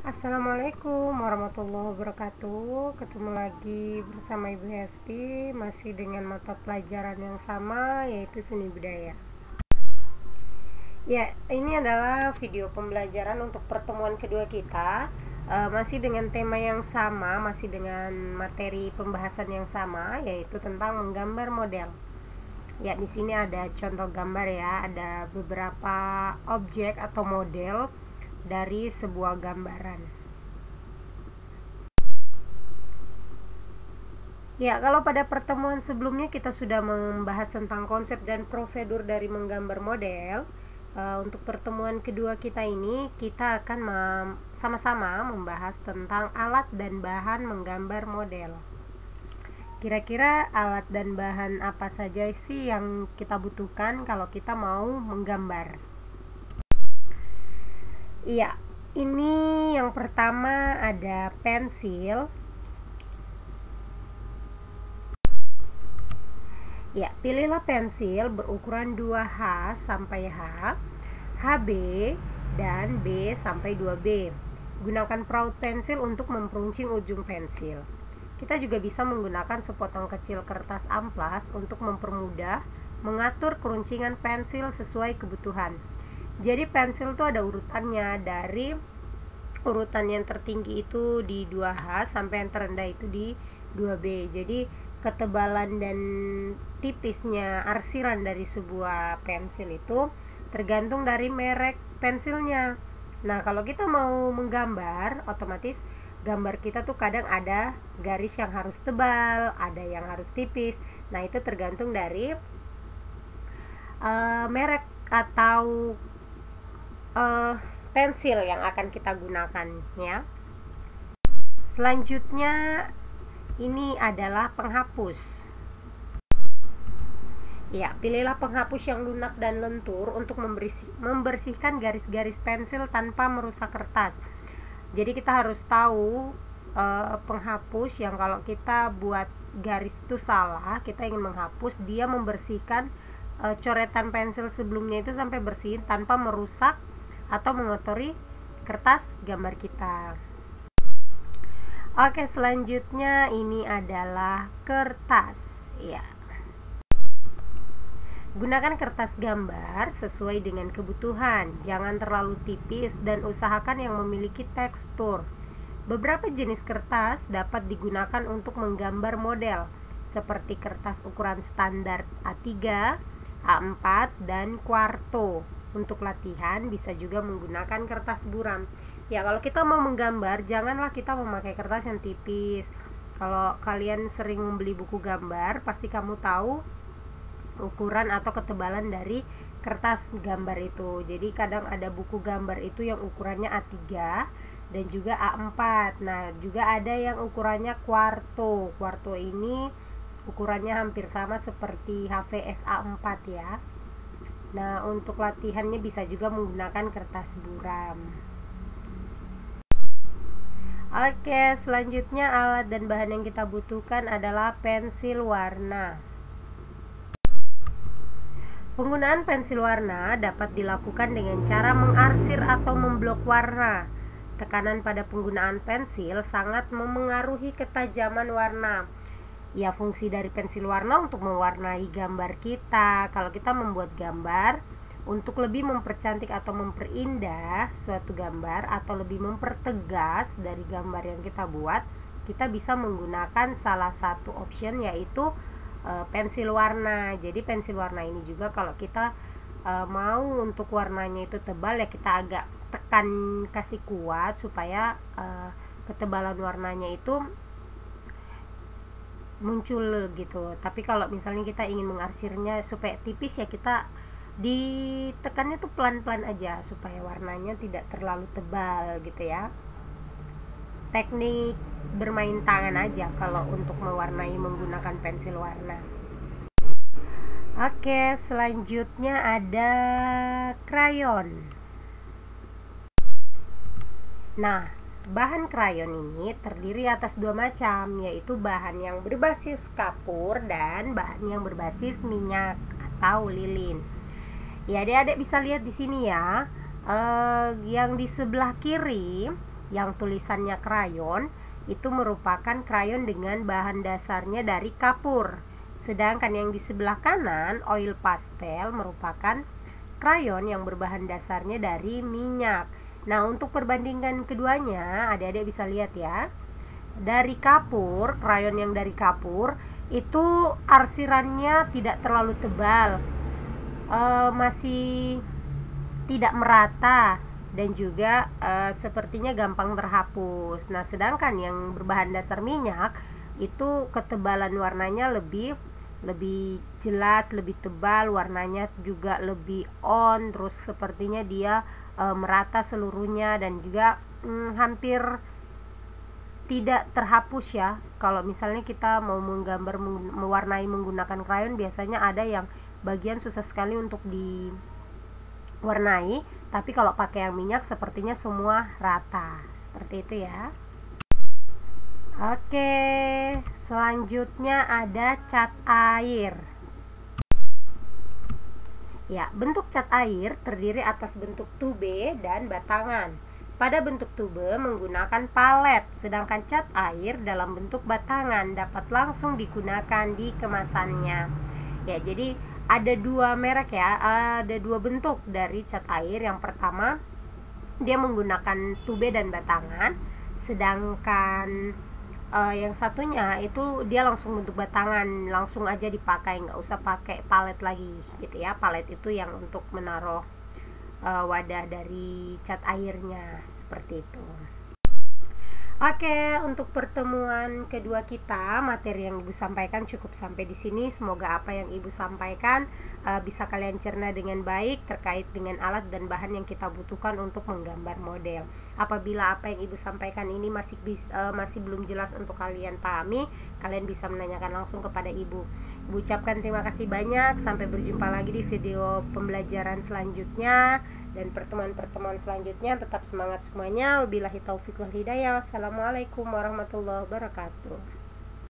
Assalamualaikum warahmatullahi wabarakatuh. Ketemu lagi bersama Ibu Hesti, masih dengan mata pelajaran yang sama, yaitu seni budaya. Ya, ini adalah video pembelajaran untuk pertemuan kedua kita. Masih dengan tema yang sama, masih dengan materi pembahasan yang sama, yaitu tentang menggambar model. Ya, di sini ada contoh gambar ya, ada beberapa objek atau model dari sebuah gambaran. Ya, kalau pada pertemuan sebelumnya kita sudah membahas tentang konsep dan prosedur dari menggambar model. Untuk pertemuan kedua kita ini, kita akan sama-sama membahas tentang alat dan bahan menggambar model. Kira-kira alat dan bahan apa saja sih yang kita butuhkan kalau kita mau menggambar? Iya, ini yang pertama ada pensil. Ya, pilihlah pensil berukuran 2H sampai H, HB, dan B sampai 2B. Gunakan proud pensil untuk memperuncing ujung pensil. Kita juga bisa menggunakan sepotong kecil kertas amplas untuk mempermudah mengatur keruncingan pensil sesuai kebutuhan. Jadi pensil itu ada urutannya, dari urutan yang tertinggi itu di 2H sampai yang terendah itu di 2B. Jadi ketebalan dan tipisnya arsiran dari sebuah pensil itu tergantung dari merek pensilnya. Nah, kalau kita mau menggambar, otomatis gambar kita tuh kadang ada garis yang harus tebal, ada yang harus tipis. Nah, itu tergantung dari merek atau pensil yang akan kita gunakan ya. Selanjutnya ini adalah penghapus. Ya, pilihlah penghapus yang lunak dan lentur untuk membersihkan garis-garis pensil tanpa merusak kertas. Jadi kita harus tahu penghapus yang kalau kita buat garis itu salah, kita ingin menghapus, dia membersihkan coretan pensil sebelumnya itu sampai bersih tanpa merusak atau mengotori kertas gambar kita. Oke, selanjutnya ini adalah kertas. Ya. Gunakan kertas gambar sesuai dengan kebutuhan. Jangan terlalu tipis dan usahakan yang memiliki tekstur. Beberapa jenis kertas dapat digunakan untuk menggambar model, seperti kertas ukuran standar A3, A4, dan kuarto. Untuk latihan bisa juga menggunakan kertas buram. Ya, kalau kita mau menggambar, janganlah kita memakai kertas yang tipis. Kalau kalian sering membeli buku gambar, pasti kamu tahu ukuran atau ketebalan dari kertas gambar itu. Jadi kadang ada buku gambar itu yang ukurannya A3 dan juga A4. Nah, juga ada yang ukurannya kuarto. Kuarto ini ukurannya hampir sama seperti HVS A4 ya. Nah, untuk latihannya bisa juga menggunakan kertas buram. Oke, selanjutnya alat dan bahan yang kita butuhkan adalah pensil warna. Penggunaan pensil warna dapat dilakukan dengan cara mengarsir atau memblok warna. Tekanan pada penggunaan pensil sangat memengaruhi ketajaman warna. Ya, fungsi dari pensil warna untuk mewarnai gambar kita. Kalau kita membuat gambar, untuk lebih mempercantik atau memperindah suatu gambar atau lebih mempertegas dari gambar yang kita buat, kita bisa menggunakan salah satu option, yaitu pensil warna. Jadi pensil warna ini juga kalau kita mau untuk warnanya itu tebal, ya kita agak tekan, kasih kuat supaya ketebalan warnanya itu muncul gitu. Tapi kalau misalnya kita ingin mengarsirnya supaya tipis, ya kita ditekannya tuh pelan-pelan aja supaya warnanya tidak terlalu tebal gitu ya. Teknik bermain tangan aja kalau untuk mewarnai menggunakan pensil warna. Oke, selanjutnya ada krayon. Nah, bahan krayon ini terdiri atas dua macam, yaitu bahan yang berbasis kapur dan bahan yang berbasis minyak atau lilin. Ya, adik-adik bisa lihat di sini ya. Yang di sebelah kiri yang tulisannya krayon itu merupakan krayon dengan bahan dasarnya dari kapur. Sedangkan yang di sebelah kanan, oil pastel, merupakan krayon yang berbahan dasarnya dari minyak. Nah, untuk perbandingan keduanya, adik-adik bisa lihat ya. Dari kapur, krayon yang dari kapur itu arsirannya tidak terlalu tebal, masih tidak merata, dan juga sepertinya gampang terhapus. Nah, sedangkan yang berbahan dasar minyak itu ketebalan warnanya lebih jelas, lebih tebal, warnanya juga lebih on, terus sepertinya dia merata seluruhnya, dan juga hampir tidak terhapus ya. Kalau misalnya kita mau menggambar mewarnai menggunakan krayon, biasanya ada yang bagian susah sekali untuk diwarnai, tapi kalau pakai yang minyak sepertinya semua rata. Seperti itu ya. Oke, selanjutnya ada cat air. Ya, bentuk cat air terdiri atas bentuk tube dan batangan. Pada bentuk tube menggunakan palet, sedangkan cat air dalam bentuk batangan dapat langsung digunakan di kemasannya. Ya, jadi ada dua merek ya, ada dua bentuk dari cat air. Yang pertama, dia menggunakan tube dan batangan, sedangkan yang satunya itu dia langsung bentuk batangan, langsung aja dipakai, nggak usah pakai palet lagi gitu ya. Palet itu yang untuk menaruh wadah dari cat airnya, seperti itu. Oke, untuk pertemuan kedua kita, materi yang Ibu sampaikan cukup sampai di sini. Semoga apa yang Ibu sampaikan bisa kalian cerna dengan baik terkait dengan alat dan bahan yang kita butuhkan untuk menggambar model. Apabila apa yang Ibu sampaikan ini masih belum jelas untuk kalian pahami, kalian bisa menanyakan langsung kepada Ibu. Ibu ucapkan terima kasih banyak. Sampai berjumpa lagi di video pembelajaran selanjutnya dan pertemuan-pertemuan selanjutnya. Tetap semangat semuanya. Wabillahi taufiq wal hidayah. Wassalamualaikum warahmatullahi wabarakatuh.